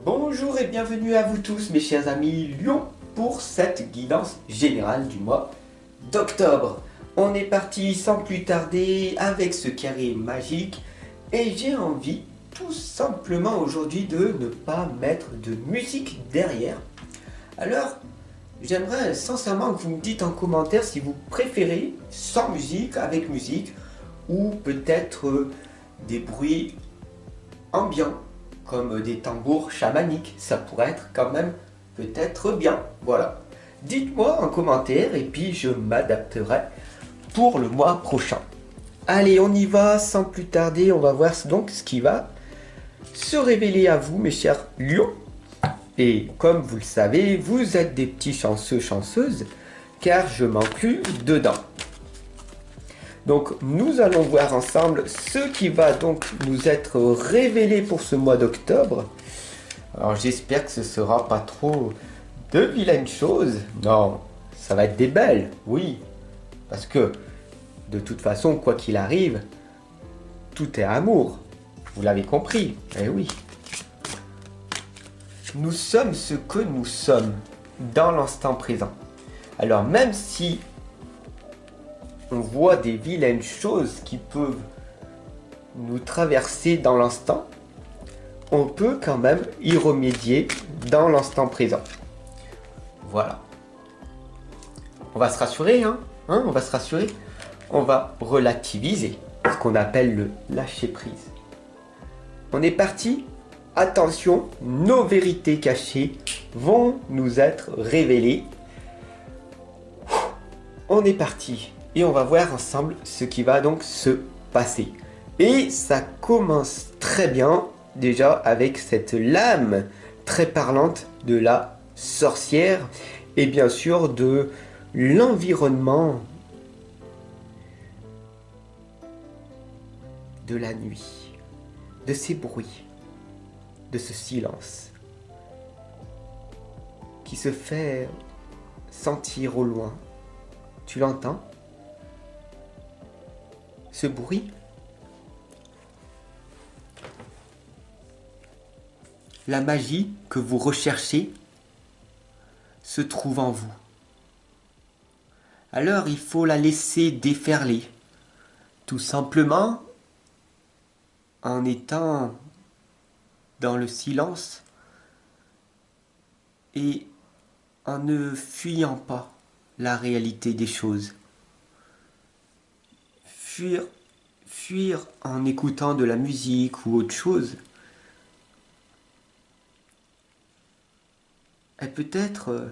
Bonjour et bienvenue à vous tous mes chers amis Lyon pour cette guidance générale du mois d'octobre. On est parti sans plus tarder avec ce carré magique et j'ai envie tout simplement aujourd'hui de ne pas mettre de musique derrière. Alors j'aimerais sincèrement que vous me dites en commentaire si vous préférez sans musique, avec musique ou peut-être des bruits ambiants comme des tambours chamaniques, ça pourrait être quand même peut-être bien. Voilà. Dites-moi en commentaire et puis je m'adapterai pour le mois prochain. Allez, on y va sans plus tarder, on va voir donc ce qui va se révéler à vous mes chers lions. Et comme vous le savez, vous êtes des petits chanceux chanceuses car je m'inclus dedans. Donc nous allons voir ensemble ce qui va donc nous être révélé pour ce mois d'octobre. Alors j'espère que ce sera pas trop de vilaines choses. Non, ça va être des belles, oui. Parce que de toute façon, quoi qu'il arrive, tout est amour. Vous l'avez compris, eh oui. Nous sommes ce que nous sommes dans l'instant présent. Alors même si on voit des vilaines choses qui peuvent nous traverser dans l'instant, on peut quand même y remédier dans l'instant présent. Voilà. On va se rassurer, on va se rassurer. On va relativiser, ce qu'on appelle le lâcher prise. On est parti. Attention, nos vérités cachées vont nous être révélées. On est parti. Et on va voir ensemble ce qui va donc se passer. Et ça commence très bien déjà avec cette lame très parlante de la sorcière et bien sûr de l'environnement de la nuit, de ces bruits, de ce silence qui se fait sentir au loin. Tu l'entends ? Ce bruit, la magie que vous recherchez se trouve en vous. Alors il faut la laisser déferler, tout simplement en étant dans le silence et en ne fuyant pas la réalité des choses. Fuir en écoutant de la musique ou autre chose est peut-être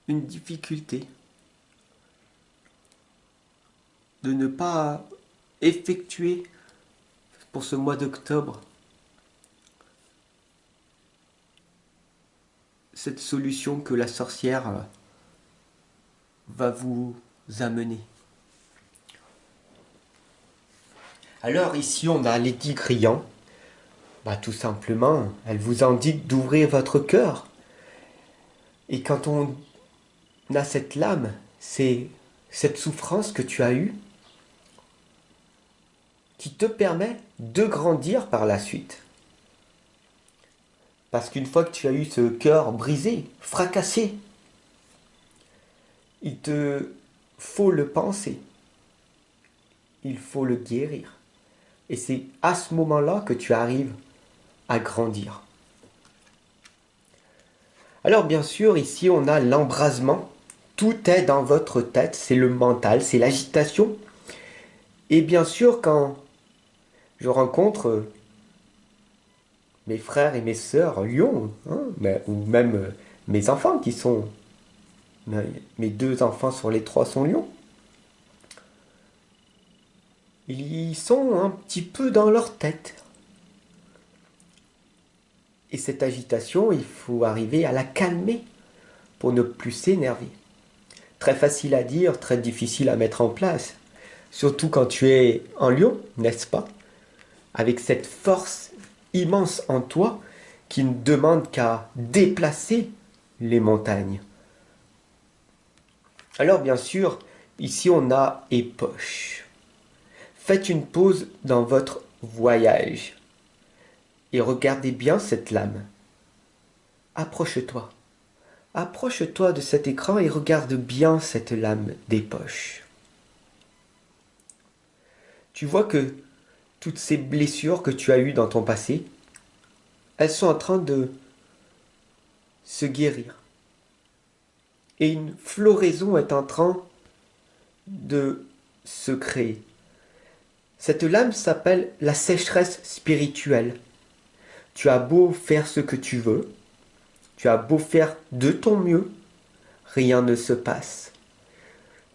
une difficulté de ne pas effectuer pour ce mois d'octobre cette solution que la sorcière va vous amener. Alors ici on a Lady Criant. Tout simplement, elle vous indique d'ouvrir votre cœur. Et quand on a cette lame, c'est cette souffrance que tu as eue qui te permet de grandir par la suite. Parce qu'une fois que tu as eu ce cœur brisé, fracassé, il te faut le penser. Il faut le guérir. Et c'est à ce moment-là que tu arrives à grandir. Alors bien sûr, ici on a l'embrasement. Tout est dans votre tête, c'est le mental, c'est l'agitation. Et bien sûr, quand je rencontre mes frères et mes sœurs lions, ou même mes enfants qui sont... Mes 2 enfants sur les 3 sont lions. Ils sont un petit peu dans leur tête. Et cette agitation, il faut arriver à la calmer pour ne plus s'énerver. Très facile à dire, très difficile à mettre en place. Surtout quand tu es en lion, n'est-ce pas? Avec cette force immense en toi qui ne demande qu'à déplacer les montagnes. Alors bien sûr, ici on a époche. Faites une pause dans votre voyage et regardez bien cette lame. Approche-toi. Approche-toi de cet écran et regarde bien cette lame des poches. Tu vois que toutes ces blessures que tu as eues dans ton passé, elles sont en train de se guérir. Et une floraison est en train de se créer. Cette lame s'appelle la sécheresse spirituelle. Tu as beau faire ce que tu veux, tu as beau faire de ton mieux, rien ne se passe.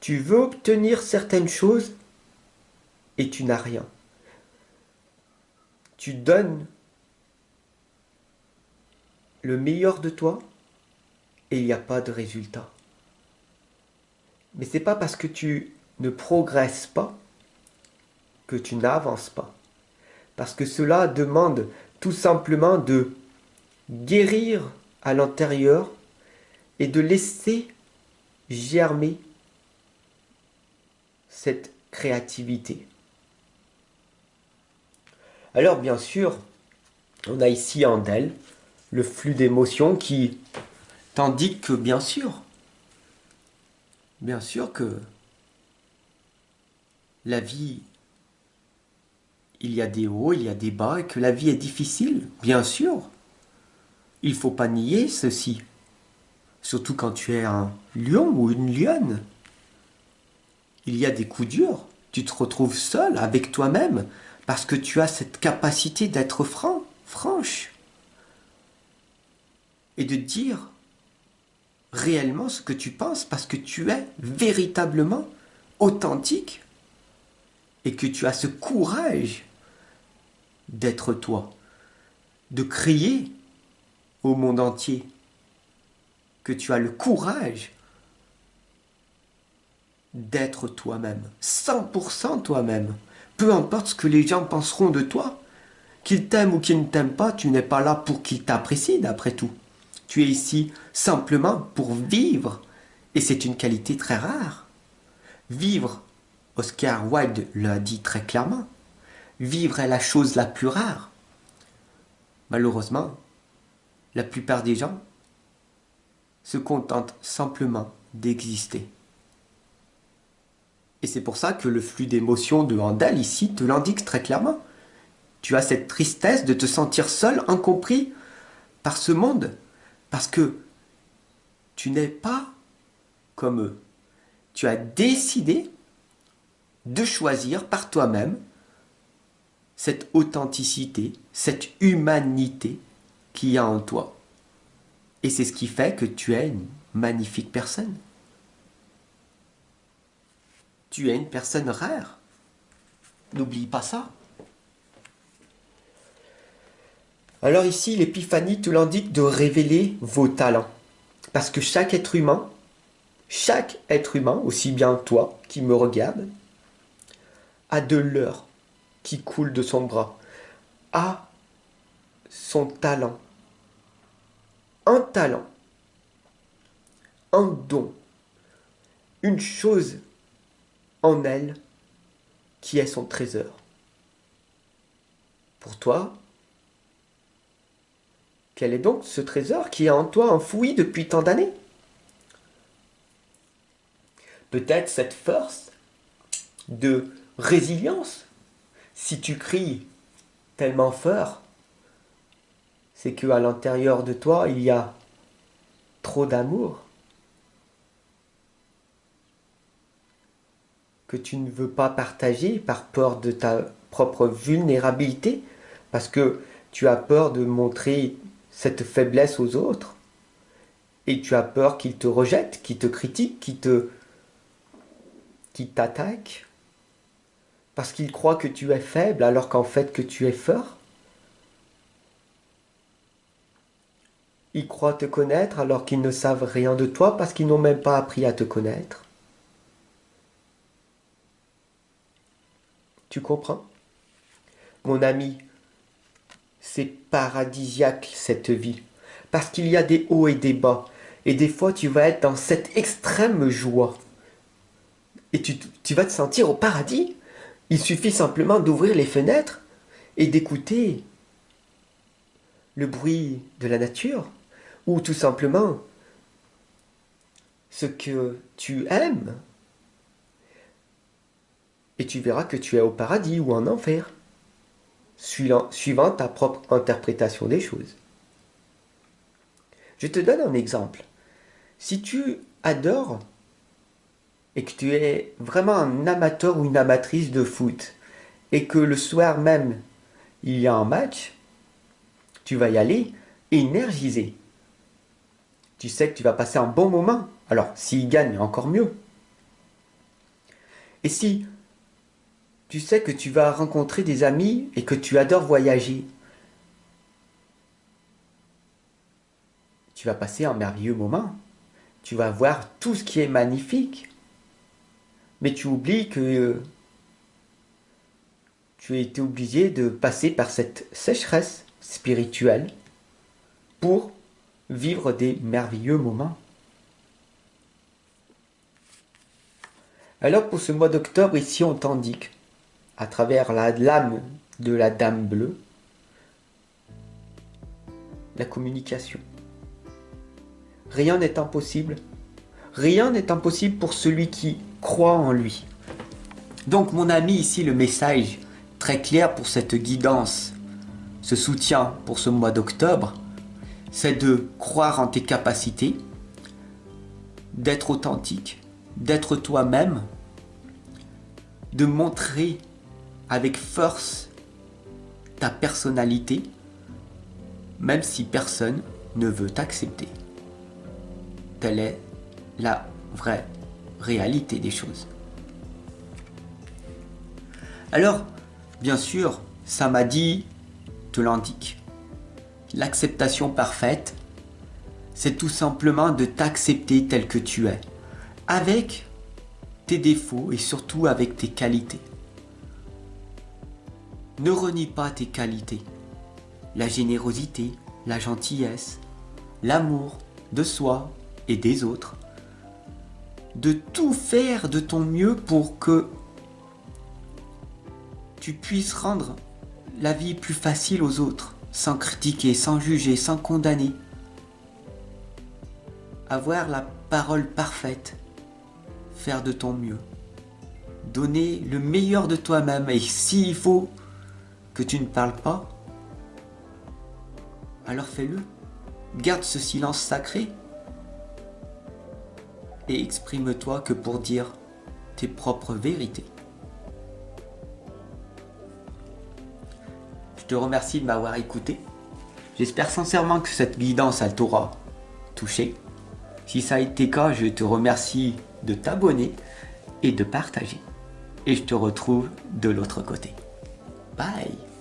Tu veux obtenir certaines choses et tu n'as rien. Tu donnes le meilleur de toi et il n'y a pas de résultat. Mais c'est pas parce que tu ne progresses pas que tu n'avances pas. Parce que cela demande tout simplement de guérir à l'intérieur et de laisser germer cette créativité. Alors bien sûr, on a ici Andel, le flux d'émotions qui t'indique que bien sûr que la vie, il y a des hauts, il y a des bas et que la vie est difficile, bien sûr. Il ne faut pas nier ceci, surtout quand tu es un lion ou une lionne. Il y a des coups durs, tu te retrouves seul avec toi-même parce que tu as cette capacité d'être franche et de dire réellement ce que tu penses parce que tu es véritablement authentique et que tu as ce courage d'être toi, de crier au monde entier que tu as le courage d'être toi-même, 100% toi-même. Peu importe ce que les gens penseront de toi, qu'ils t'aiment ou qu'ils ne t'aiment pas, tu n'es pas là pour qu'ils t'apprécient d'après tout. Tu es ici simplement pour vivre, et c'est une qualité très rare. Vivre, Oscar Wilde l'a dit très clairement, vivre est la chose la plus rare. Malheureusement, la plupart des gens se contentent simplement d'exister. Et c'est pour ça que le flux d'émotions de Handel ici te l'indique très clairement. Tu as cette tristesse de te sentir seul, incompris par ce monde, parce que tu n'es pas comme eux. Tu as décidé de choisir par toi-même cette authenticité, cette humanité qu'il y a en toi. Et c'est ce qui fait que tu es une magnifique personne. Tu es une personne rare. N'oublie pas ça. Alors ici, l'épiphanie te l'indique de révéler vos talents. Parce que chaque être humain, aussi bien toi qui me regarde, a de l'or qui coule de son bras, a son talent. Un talent, un don, une chose en elle qui est son trésor. Pour toi, quel est donc ce trésor qui est en toi enfoui depuis tant d'années? Peut-être cette force de résilience. Si tu cries tellement fort, c'est qu'à l'intérieur de toi, il y a trop d'amour que tu ne veux pas partager par peur de ta propre vulnérabilité, parce que tu as peur de montrer cette faiblesse aux autres, et tu as peur qu'ils te rejettent, qu'ils te critiquent, qu'ils t'attaquent, parce qu'ils croient que tu es faible alors qu'en fait que tu es fort. Ils croient te connaître alors qu'ils ne savent rien de toi parce qu'ils n'ont même pas appris à te connaître. Tu comprends? Mon ami, c'est paradisiaque cette vie. Parce qu'il y a des hauts et des bas. Et des fois, tu vas être dans cette extrême joie. Et tu vas te sentir au paradis. Il suffit simplement d'ouvrir les fenêtres et d'écouter le bruit de la nature, ou tout simplement ce que tu aimes, et tu verras que tu es au paradis ou en enfer, suivant ta propre interprétation des choses. Je te donne un exemple. Si tu adores et que tu es vraiment un amateur ou une amatrice de foot, et que le soir même, il y a un match, tu vas y aller énergisé. Tu sais que tu vas passer un bon moment. Alors, s'il gagne, encore mieux. Et si tu sais que tu vas rencontrer des amis et que tu adores voyager, tu vas passer un merveilleux moment. Tu vas voir tout ce qui est magnifique. Mais tu oublies que tu as été obligé de passer par cette sécheresse spirituelle pour vivre des merveilleux moments. Alors pour ce mois d'octobre, ici on t'indique, à travers la lame de la Dame Bleue, la communication. Rien n'est impossible. Rien n'est impossible pour celui qui croit en lui. Donc mon ami, ici le message très clair pour cette guidance, ce soutien pour ce mois d'octobre, c'est de croire en tes capacités, d'être authentique, d'être toi-même, de montrer avec force ta personnalité, même si personne ne veut t'accepter. Telle est la vraie réalité des choses. Alors, bien sûr, Samadhi te l'indique. L'acceptation parfaite, c'est tout simplement de t'accepter tel que tu es, avec tes défauts et surtout avec tes qualités. Ne renie pas tes qualités, la générosité, la gentillesse, l'amour de soi et des autres. De tout faire de ton mieux pour que tu puisses rendre la vie plus facile aux autres, sans critiquer, sans juger, sans condamner. Avoir la parole parfaite, faire de ton mieux, donner le meilleur de toi-même, et s'il faut que tu ne parles pas, alors fais-le. Garde ce silence sacré et exprime-toi que pour dire tes propres vérités. Je te remercie de m'avoir écouté. J'espère sincèrement que cette guidance elle t'aura touché. Si ça a été le cas, je te remercie de t'abonner et de partager. Et je te retrouve de l'autre côté. Bye!